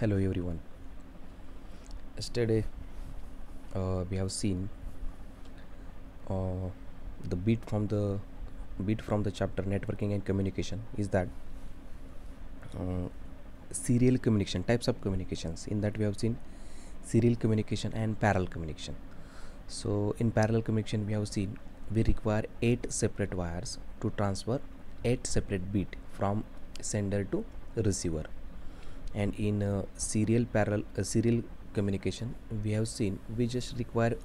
Hello everyone. Yesterday we have seen uh, the bit from the chapter networking and communication is that uh, serial communication types of communications. In that we have seen serial communication and parallel communication. So in parallel communication we have seen we require 8 separate wires to transfer 8 separate bit from sender to receiver, and in serial communication we have seen we just require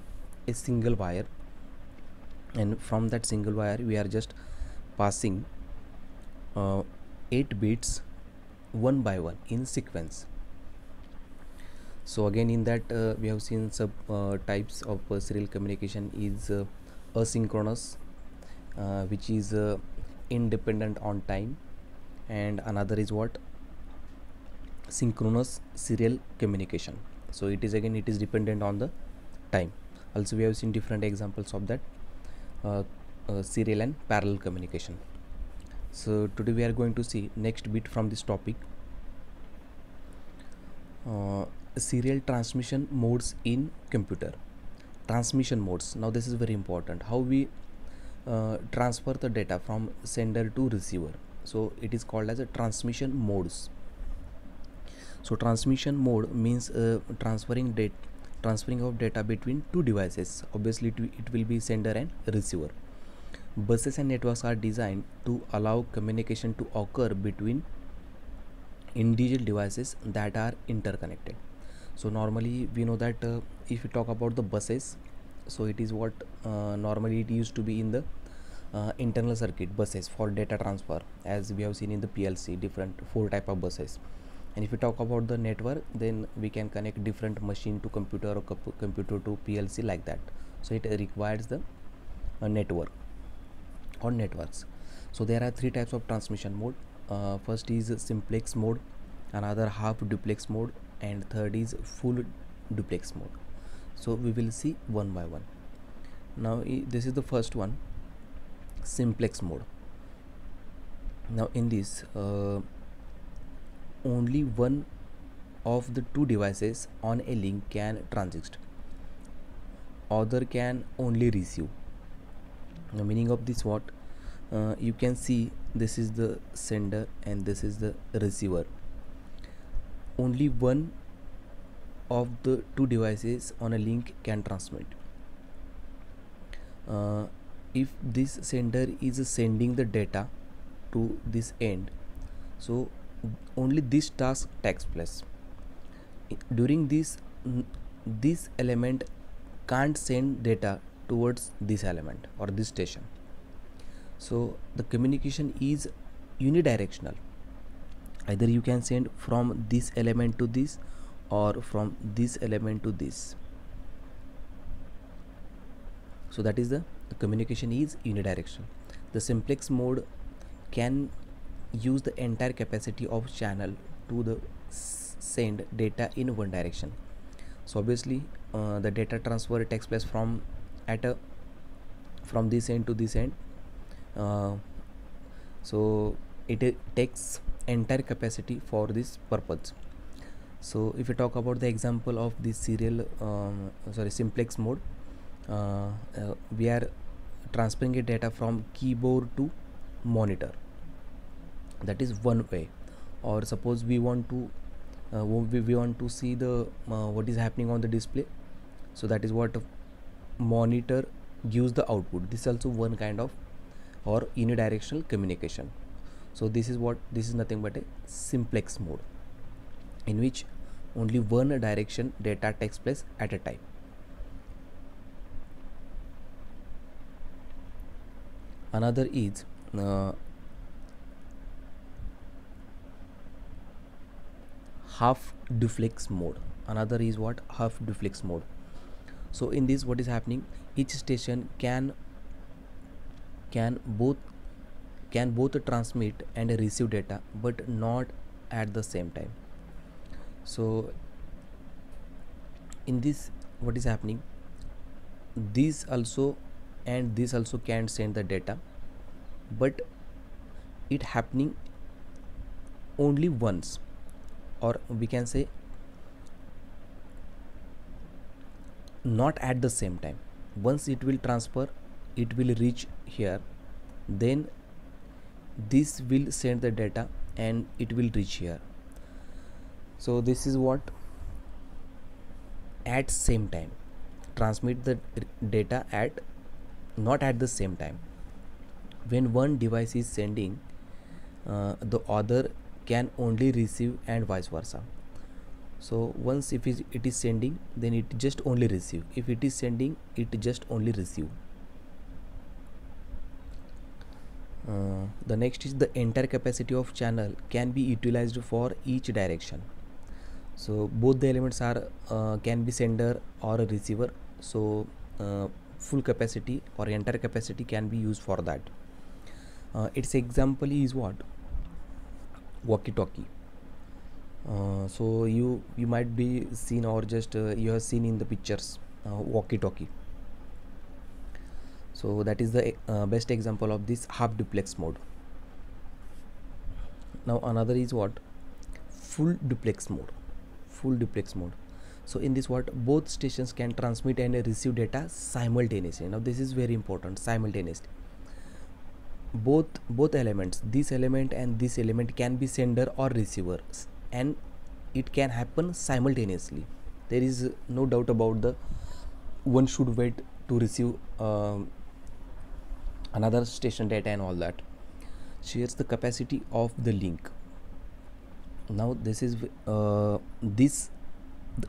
a single wire, and from that single wire we are just passing uh, 8 bits one by one in sequence. So again in that we have seen sub types of serial communication is asynchronous, which is independent on time, and another is what synchronous serial communication. So it is dependent on the time. Also we have seen different examples of that uh, serial and parallel communication. So today we are going to see next bit from this topic, uh, serial transmission modes in computer. Transmission modes, now this is very important, how we transfer the data from sender to receiver. So it is called as a transmission modes. So transmission mode means transferring of data between two devices. Obviously it will be sender and receiver. Buses and networks are designed to allow communication to occur between individual devices that are interconnected. So normally we know that if we talk about the buses, so it is what normally it used to be in the internal circuit buses for data transfer, as we have seen in the PLC different 4 type of buses. And if we talk about the network, then we can connect different machine to computer or computer to PLC, like that. So it requires the network or networks. So there are 3 types of transmission mode. First is simplex mode, another half duplex mode, and third is full duplex mode. So we will see one by one. Now this is the first one, simplex mode. Now in this only one of the two devices on a link can transist, other can only receive. The meaning of this what, you can see this is the sender and this is the receiver. Only one of the two devices on a link can transmit. If this sender is sending the data to this end, so only this task takes place. During this element can't send data towards this element or this station. So the communication is unidirectional. Either you can send from this element to this or from this element to this. So that is the communication is unidirectional. The simplex mode can use the entire capacity of channel to the send data in one direction. So obviously the data transfer takes place from from this end to this end. So it takes entire capacity for this purpose. So if we talk about the example of this simplex mode, we are transferring a data from keyboard to monitor. That is one way. Or suppose we want to we want to see the what is happening on the display. So that is what monitor gives the output. This is also one kind of or unidirectional communication. So this is nothing but a simplex mode, in which only one direction data takes place at a time. Another is half duplex mode. Another is what, half duplex mode. So in this what is happening, each station can both transmit and receive data, but not at the same time. So in this what is happening, this also and this also can send the data, but it happening only once, or we can say not at the same time. Once it will transfer, it will reach here, then this will send the data and it will reach here. So this is what at same time, transmit the data at not at the same time. When one device is sending, the other can only receive and vice versa. So once if it is sending, then it just only receive. If it is sending, it just only receive. The next is the entire capacity of channel can be utilized for each direction. So both the elements are can be sender or a receiver. So full capacity or entire capacity can be used for that. Its example is what? Walkie-talkie. So you might be seen or just you have seen in the pictures walkie-talkie. So that is the best example of this half duplex mode. Now another is what? Full duplex mode. So in this, what both stations can transmit and receive data simultaneously. Now this is very important, simultaneously. Both elements, this element and this element, can be sender or receiver, and it can happen simultaneously. There is no doubt about the one should wait to receive another station data and all that. Shares the capacity of the link. Now this is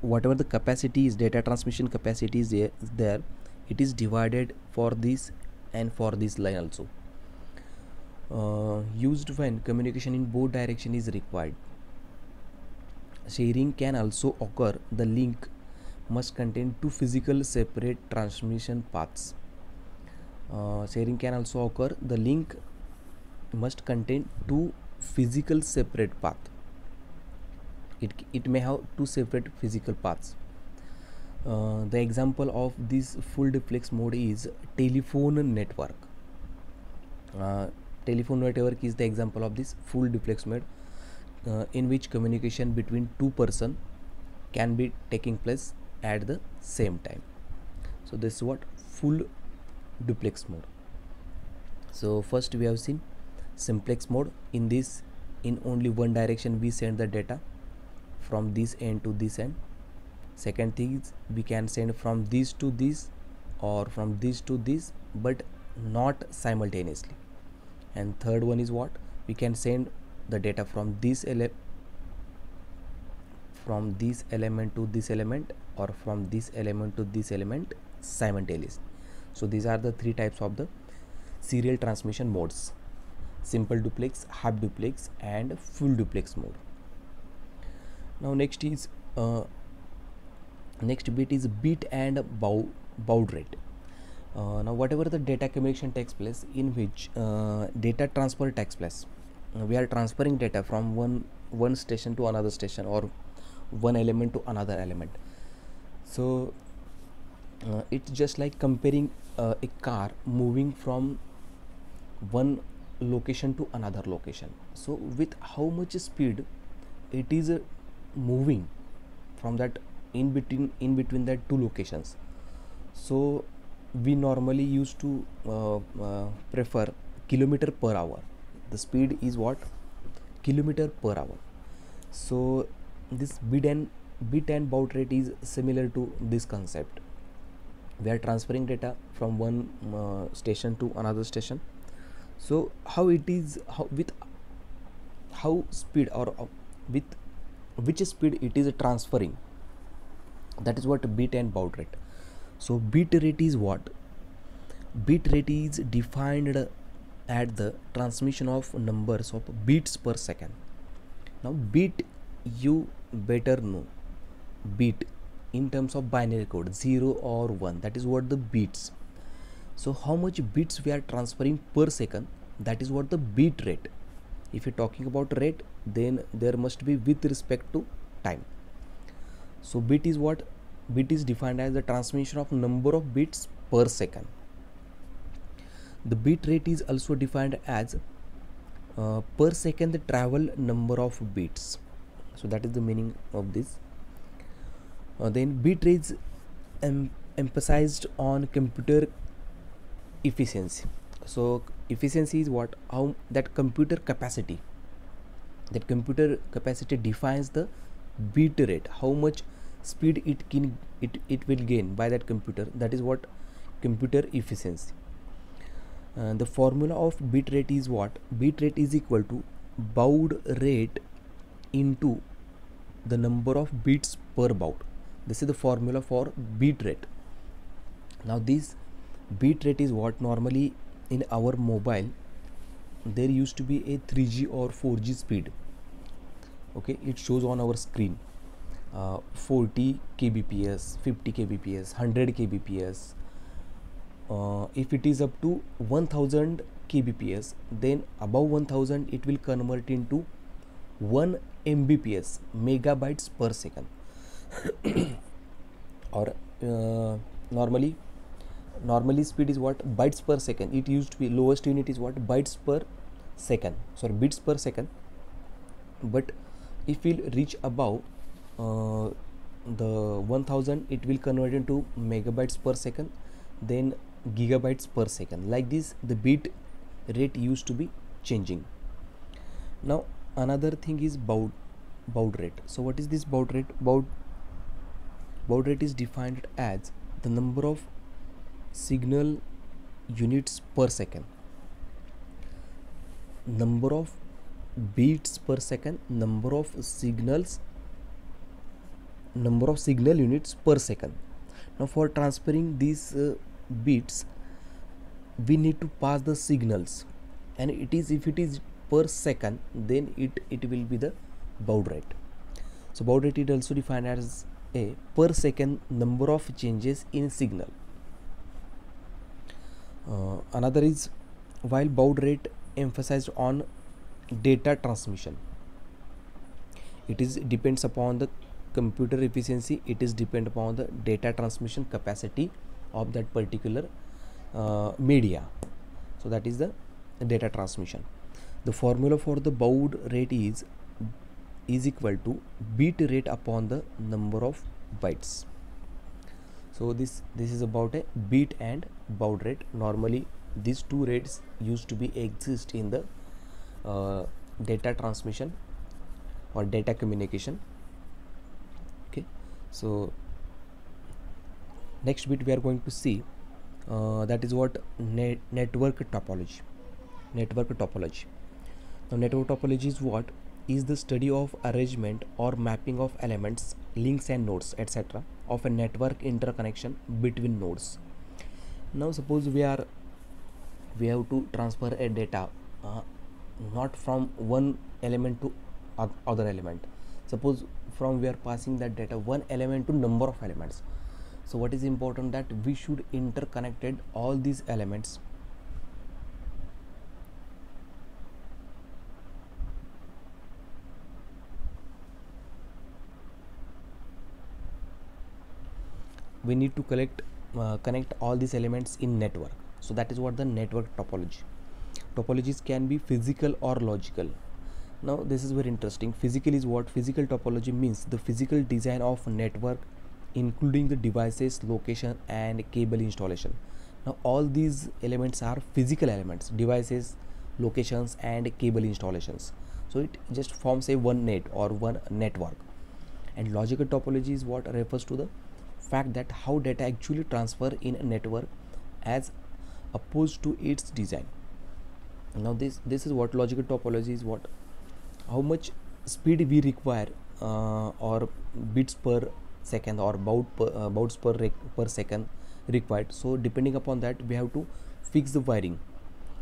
whatever the capacity is, data transmission capacity is there, it is divided for this and for this line also. Used when communication in both direction is required. Sharing can also occur. The link must contain two physical separate transmission paths. Sharing can also occur. The link must contain two physical separate paths. It may have two separate physical paths. The example of this full duplex mode is telephone network. Telephone network is the example of this full duplex mode, in which communication between two persons can be taking place at the same time. So this is what full duplex mode. So first we have seen simplex mode. In this, in only one direction we send the data from this end to this end. Second thing is we can send from this to this or from this to this, but not simultaneously. And third one is what? We can send the data from this element to this element, or from this element to this element simultaneously. So these are the three types of the serial transmission modes: simple duplex, half duplex, and full duplex mode. Now next is next bit is bit and baud rate. Now whatever the data communication takes place, in which data transfer takes place, we are transferring data from one station to another station, or one element to another element. So it's just like comparing a car moving from one location to another location. So with how much speed it is moving from that in between that two locations. So we normally used to prefer kilometer per hour. The speed is what? Kilometer per hour. So this bit and baud rate is similar to this concept. We are transferring data from one station to another station. So how it is, how speed, or with which speed it is transferring, that is what bit and baud rate. So bit rate is what? Bit rate is defined at the transmission of numbers of bits per second. Now bit, you better know, bit in terms of binary code 0 or 1, that is what the bits. So how much bits we are transferring per second, that is what the bit rate. If you're talking about rate, then there must be with respect to time. So bit is what? Bit is defined as the transmission of number of bits per second. The bit rate is also defined as per second the travel number of bits. So that is the meaning of this. Then bit rate emphasized on computer efficiency. So efficiency is what, how that computer capacity defines the bit rate, how much speed it will gain by that computer. That is what computer efficiency. The formula of bit rate is what, bit rate is equal to baud rate into the number of bits per baud. This is the formula for bit rate. Now this bit rate is what, normally in our mobile there used to be a 3G or 4G speed. Okay, it shows on our screen 40 kbps, 50 kbps, 100 kbps. If it is up to 1000 kbps, then above 1000 it will convert into 1 mbps, megabytes per second. Or normally speed is what, bytes per second. It used to be lowest unit is what, bytes per second, sorry, bits per second. But if we'll reach above the 1000, it will convert into megabytes per second, then gigabytes per second. Like this the bit rate used to be changing. Now another thing is baud rate. So what is this baud rate? Baud rate is defined as the number of signal units per second, number of beats per second, number of signal units per second. Now for transferring these bits, we need to pass the signals, and it is, if it is per second, then it will be the baud rate. So baud rate is also defined as a per second number of changes in signal. Another is, while baud rate emphasized on data transmission, it is depends upon the computer efficiency, it is depend upon the data transmission capacity of that particular media. So that is the data transmission. The formula for the baud rate is equal to bit rate upon the number of bytes. So this is about a bit and baud rate. Normally these two rates used to be exist in the data transmission or data communication. Okay, so next bit we are going to see that is what, network topology. Network topology. Now network topology is what, is the study of arrangement or mapping of elements, links and nodes, etc. of a network interconnection between nodes. Now suppose we have to transfer a data not from one element to other element. Suppose from we are passing that data one element to number of elements. So what is important, that we should interconnected all these elements we need to connect all these elements in network. So that is what the network topology. Topologies can be physical or logical. Now this is very interesting. Physical is what, physical topology means the physical design of a network including the devices, location and cable installation. Now all these elements are physical elements, devices, locations and cable installations. So it just forms a one net or one network. And logical topology is what refers to the fact that how data actually transfer in a network as opposed to its design. Now this is what logical topology is, what, how much speed we require or bits per second or bouts per second required. So depending upon that we have to fix the wiring.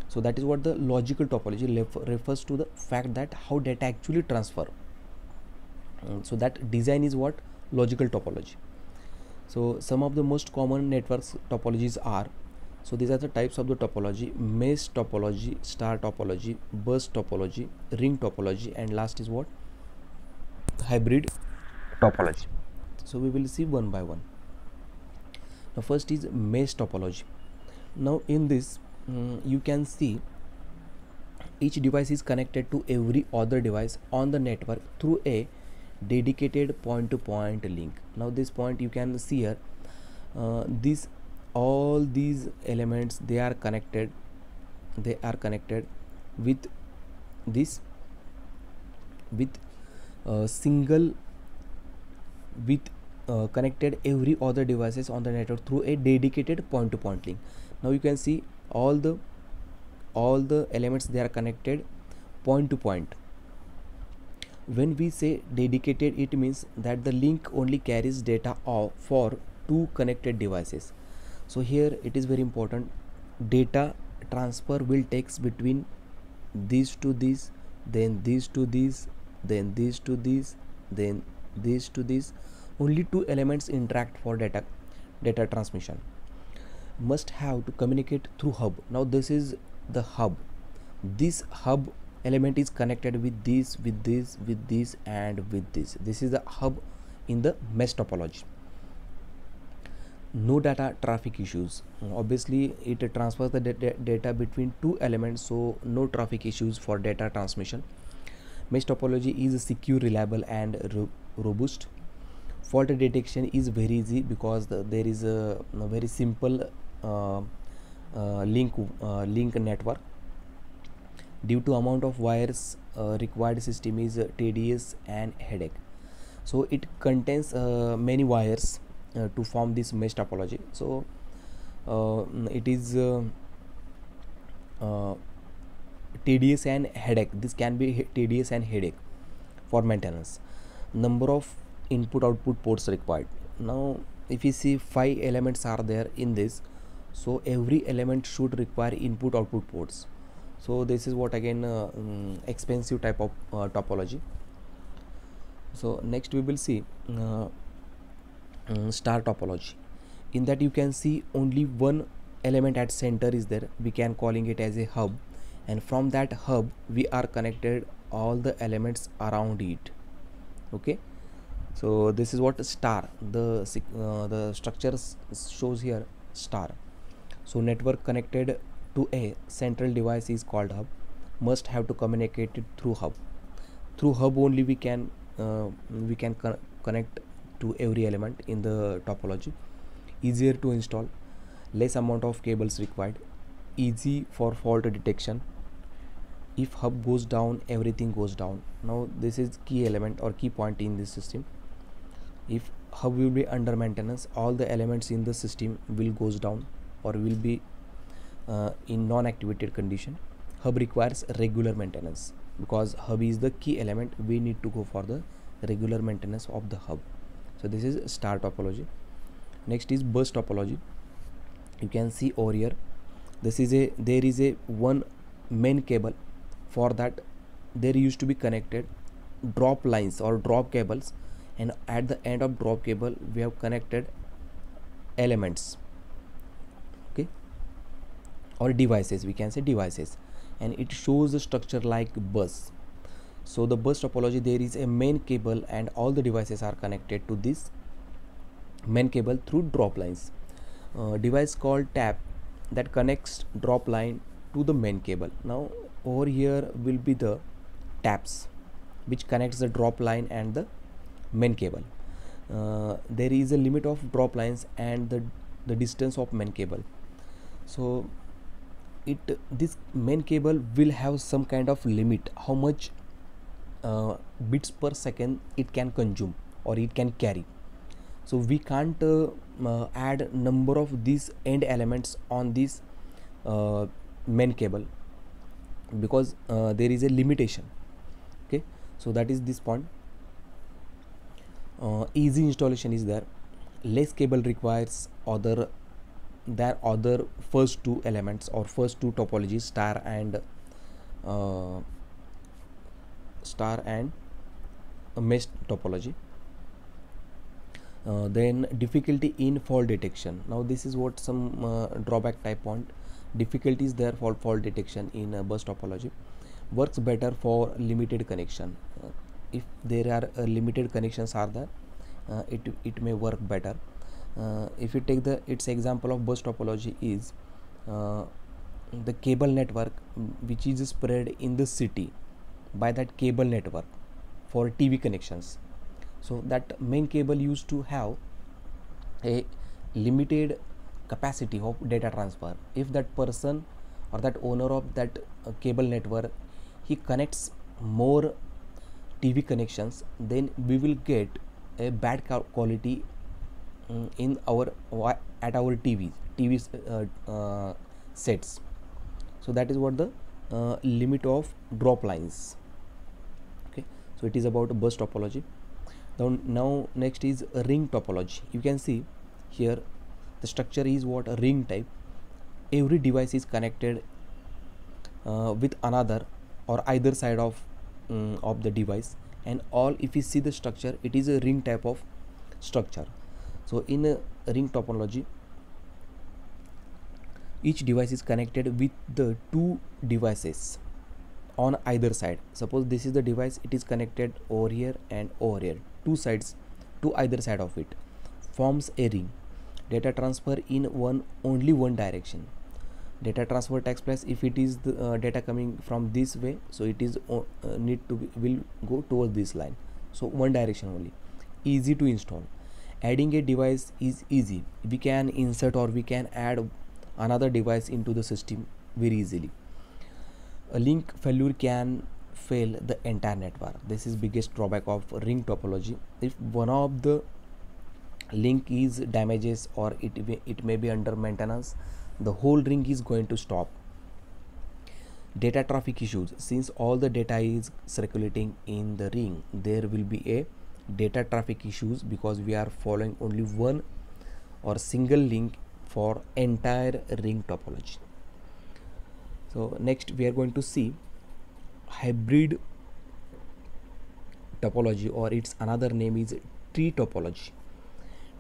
So that is what the logical topology refers to the fact that how data actually transfer. So that design is what, logical topology. So some of the most common networks topologies are, so these are the types of the topology: mesh topology, star topology, bus topology, ring topology, and last is what, hybrid topology. So we will see one by one. Now first is mesh topology. Now in this you can see each device is connected to every other device on the network through a dedicated point-to-point link. Now this point you can see here, These all these elements, they are connected with this with single with connected every other devices on the network through a dedicated point to point link. Now you can see all the elements, they are connected point to point. When we say dedicated, it means that the link only carries data for two connected devices. So here it is very important, data transfer will takes between these to these, then these to these, then these to these, then these to these. Only two elements interact for data transmission. Must have to communicate through hub. Now this is the hub. This hub element is connected with this, with this, with this, and with this. This is the hub in the mesh topology. No data traffic issues. Obviously it transfers the data between two elements, so no traffic issues for data transmission. Mesh topology is secure, reliable, and robust. Fault detection is very easy because there is a very simple link network. Due to amount of wires required, system is tedious and headache. So it contains many wires to form this mesh topology. So it is tedious and headache. This can be tedious and headache for maintenance. Number of input output ports required. Now if you see 5 elements are there in this, so every element should require input output ports. So this is what again expensive type of topology. So next we will see star topology. In that you can see only one element at center is there, we can calling it as a hub, and from that hub we are connected all the elements around it. Okay, so this is what star, the structure shows here star. So network connected to a central device is called hub. Must have to communicate it through hub. Through hub only we can connect to every element in the topology. Easier to install, less amount of cables required, easy for fault detection. If hub goes down, everything goes down. Now this is key element or key point in this system. If hub will be under maintenance, all the elements in the system will goes down or will be in non-activated condition. Hub requires regular maintenance because hub is the key element. We need to go for the regular maintenance of the hub. So this is star topology. Next is bus topology. You can see over here, there is a one main cable. For that there used to be connected drop lines or drop cables, and at the end of drop cable we have connected elements, okay, or devices, we can say devices, and it shows the structure like bus. So the bus topology, there is a main cable and all the devices are connected to this main cable through drop lines. Device called tap that connects drop line to the main cable. Now over here will be the taps which connects the drop line and the main cable. There is a limit of drop lines and the distance of main cable. So this main cable will have some kind of limit how much bits per second it can consume or it can carry. So we can't add number of these end elements on this main cable because there is a limitation. Okay, so that is this point. Easy installation is there, less cable requires other first two elements or first two topologies, star and mesh topology. Then difficulty in fault detection. Now this is what some drawback type point. Difficulties there for fault detection in bus topology. Works better for limited connection. If there are limited connections are there, it may work better. If you take its example of bus topology is the cable network which is spread in the city by that cable network for TV connections. So that main cable used to have a limited capacity of data transfer. If that person or that owner of that cable network, he connects more TV connections, then we will get a bad quality in our at our TV sets. So that is what the limit of drop lines. Okay, so it is about bus topology. Now next is ring topology. You can see here the structure is what a ring type. Every device is connected with another or either side of the device, and all, if you see the structure, it is a ring type of structure. So in a ring topology, each device is connected with the two devices on either side. Suppose this is the device, it is connected over here and over here, two sides to either side of it forms a ring. Data transfer in only one direction. Data transfer takes place if it is the data coming from this way, so it is will go towards this line, so one direction only. Easy to install. Adding a device is easy. We can insert or we can add another device into the system very easily. A link failure can fail the entire network. This is biggest drawback of ring topology. If one of the link is damages or it may be under maintenance, the whole ring is going to stop. Data traffic issues. Since all the data is circulating in the ring, there will be a data traffic issues because we are following only one or single link for entire ring topology. So next we are going to see hybrid topology, or its another name is tree topology.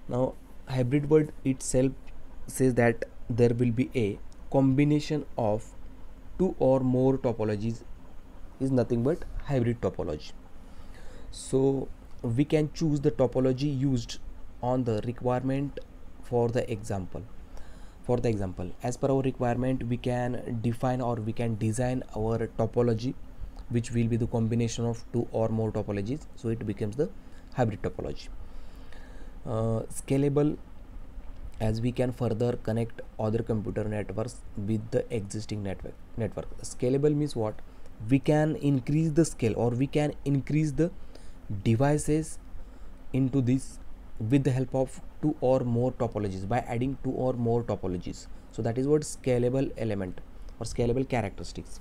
Now hybrid word itself says that there will be a combination of two or more topologies is nothing but hybrid topology. So we can choose the topology used on the requirement for the example. For the example, as per our requirement, we can define or we can design our topology which will be the combination of two or more topologies, so it becomes the hybrid topology. Scalable, as we can further connect other computer networks with the existing network. Scalable means what? We can increase the scale or we can increase the devices into this with the help of two or more topologies, by adding two or more topologies. So that is what scalable element or scalable characteristics.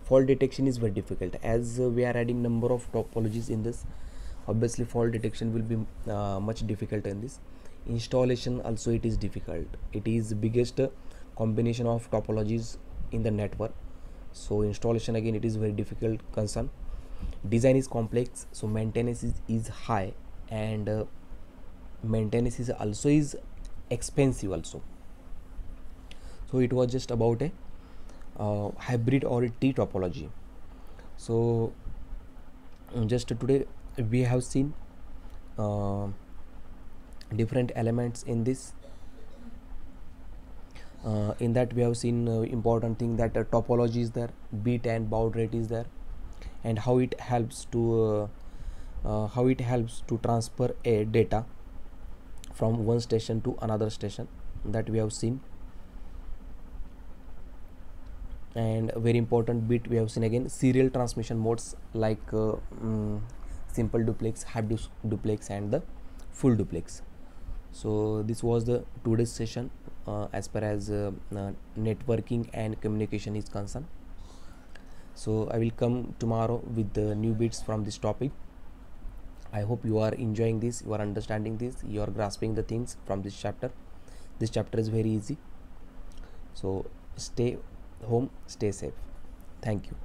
Fault detection is very difficult, as we are adding number of topologies in this. Obviously fault detection will be much difficult in this. Installation also it is difficult. It is biggest combination of topologies in the network, so installation again it is very difficult concern. Design is complex, so maintenance is high, and maintenance is also is expensive also. So it was just about a hybrid or a T topology. So just today we have seen different elements in this. In that we have seen important thing that topology is there, bit and baud rate is there, and how it helps to transfer a data from one station to another station, that we have seen. And very important bit we have seen again, serial transmission modes like simple duplex, half duplex and the full duplex. So this was the today's session as far as networking and communication is concerned. So I will come tomorrow with the new bits from this topic. I hope you are enjoying this, you are understanding this, you are grasping the things from this chapter. This chapter is very easy. So stay home, stay safe. Thank you.